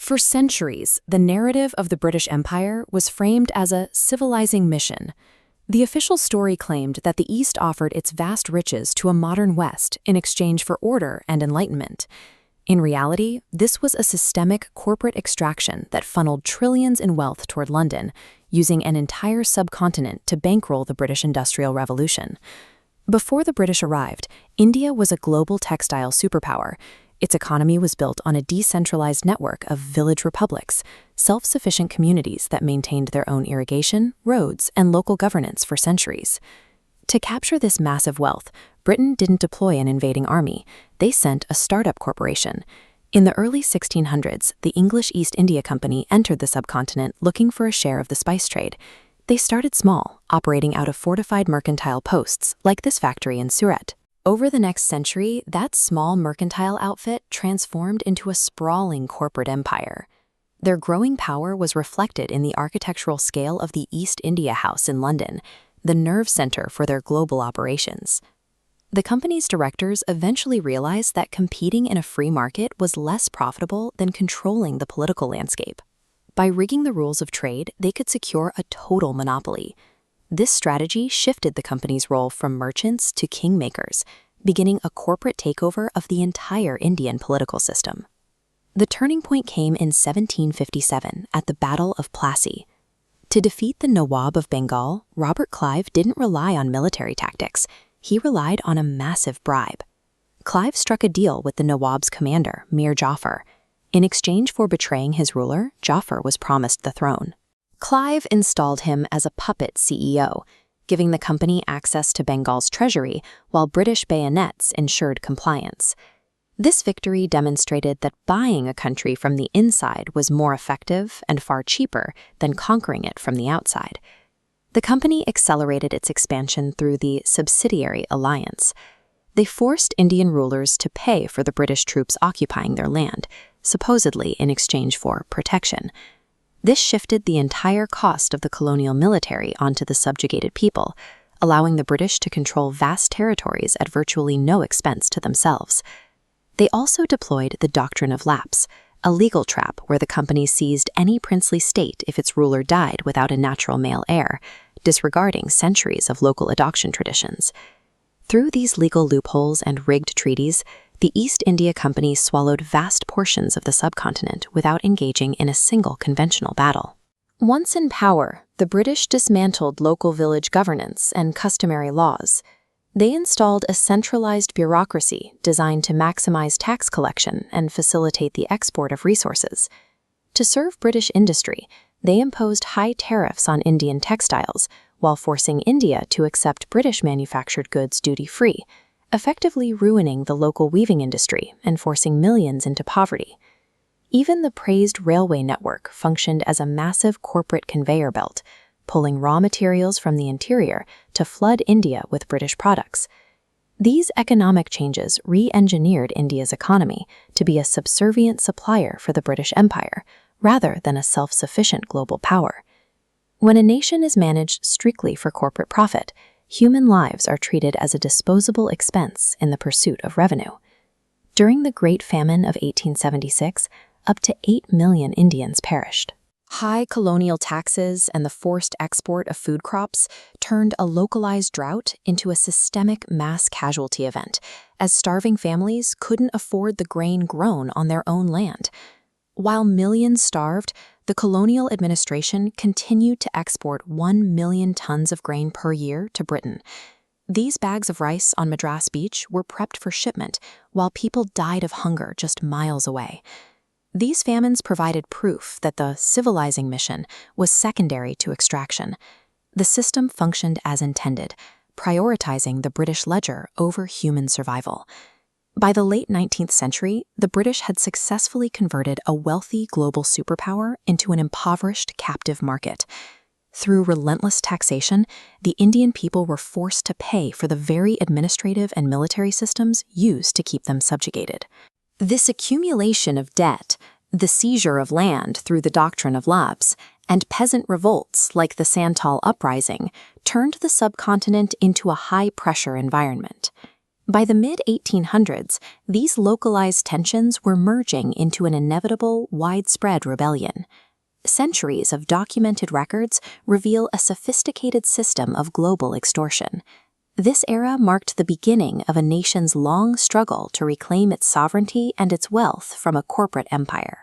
For centuries, the narrative of the British Empire was framed as a civilizing mission. The official story claimed that the East offered its vast riches to a modern West in exchange for order and enlightenment. In reality, this was a systemic corporate extraction that funneled trillions in wealth toward London, using an entire subcontinent to bankroll the British Industrial Revolution. Before the British arrived, India was a global textile superpower. Its economy was built on a decentralized network of village republics, self-sufficient communities that maintained their own irrigation, roads, and local governance for centuries. To capture this massive wealth, Britain didn't deploy an invading army. They sent a startup corporation. In the early 1600s, the English East India Company entered the subcontinent looking for a share of the spice trade. They started small, operating out of fortified mercantile posts, like this factory in Surat. Over the next century, that small mercantile outfit transformed into a sprawling corporate empire. Their growing power was reflected in the architectural scale of the East India House in London, the nerve center for their global operations. The company's directors eventually realized that competing in a free market was less profitable than controlling the political landscape. By rigging the rules of trade, they could secure a total monopoly. This strategy shifted the company's role from merchants to kingmakers, beginning a corporate takeover of the entire Indian political system. The turning point came in 1757 at the Battle of Plassey. To defeat the Nawab of Bengal, Robert Clive didn't rely on military tactics. He relied on a massive bribe. Clive struck a deal with the Nawab's commander, Mir Jafar. In exchange for betraying his ruler, Jafar was promised the throne. Clive installed him as a puppet CEO, giving the company access to Bengal's treasury while British bayonets ensured compliance. This victory demonstrated that buying a country from the inside was more effective and far cheaper than conquering it from the outside. The company accelerated its expansion through the subsidiary alliance. They forced Indian rulers to pay for the British troops occupying their land, supposedly in exchange for protection. This shifted the entire cost of the colonial military onto the subjugated people, allowing the British to control vast territories at virtually no expense to themselves. They also deployed the doctrine of lapse, a legal trap where the company seized any princely state if its ruler died without a natural male heir, disregarding centuries of local adoption traditions. Through these legal loopholes and rigged treaties, the East India Company swallowed vast portions of the subcontinent without engaging in a single conventional battle. Once in power, the British dismantled local village governance and customary laws. They installed a centralized bureaucracy designed to maximize tax collection and facilitate the export of resources. To serve British industry, they imposed high tariffs on Indian textiles, while forcing India to accept British-manufactured goods duty-free, effectively ruining the local weaving industry and forcing millions into poverty. Even the praised railway network functioned as a massive corporate conveyor belt, pulling raw materials from the interior to flood India with British products. These economic changes re-engineered India's economy to be a subservient supplier for the British Empire, rather than a self-sufficient global power. When a nation is managed strictly for corporate profit, human lives are treated as a disposable expense in the pursuit of revenue. During the Great Famine of 1876, up to 8 million Indians perished. High colonial taxes and the forced export of food crops turned a localized drought into a systemic mass casualty event, as starving families couldn't afford the grain grown on their own land. While millions starved, the colonial administration continued to export 1 million tons of grain per year to Britain. These bags of rice on Madras Beach were prepped for shipment, while people died of hunger just miles away. These famines provided proof that the civilizing mission was secondary to extraction. The system functioned as intended, prioritizing the British ledger over human survival. By the late 19th century, the British had successfully converted a wealthy global superpower into an impoverished captive market. Through relentless taxation, the Indian people were forced to pay for the very administrative and military systems used to keep them subjugated. This accumulation of debt, the seizure of land through the doctrine of lapse, and peasant revolts like the Santal Uprising turned the subcontinent into a high-pressure environment. By the mid-1800s, these localized tensions were merging into an inevitable, widespread rebellion. Centuries of documented records reveal a sophisticated system of global extortion. This era marked the beginning of a nation's long struggle to reclaim its sovereignty and its wealth from a corporate empire.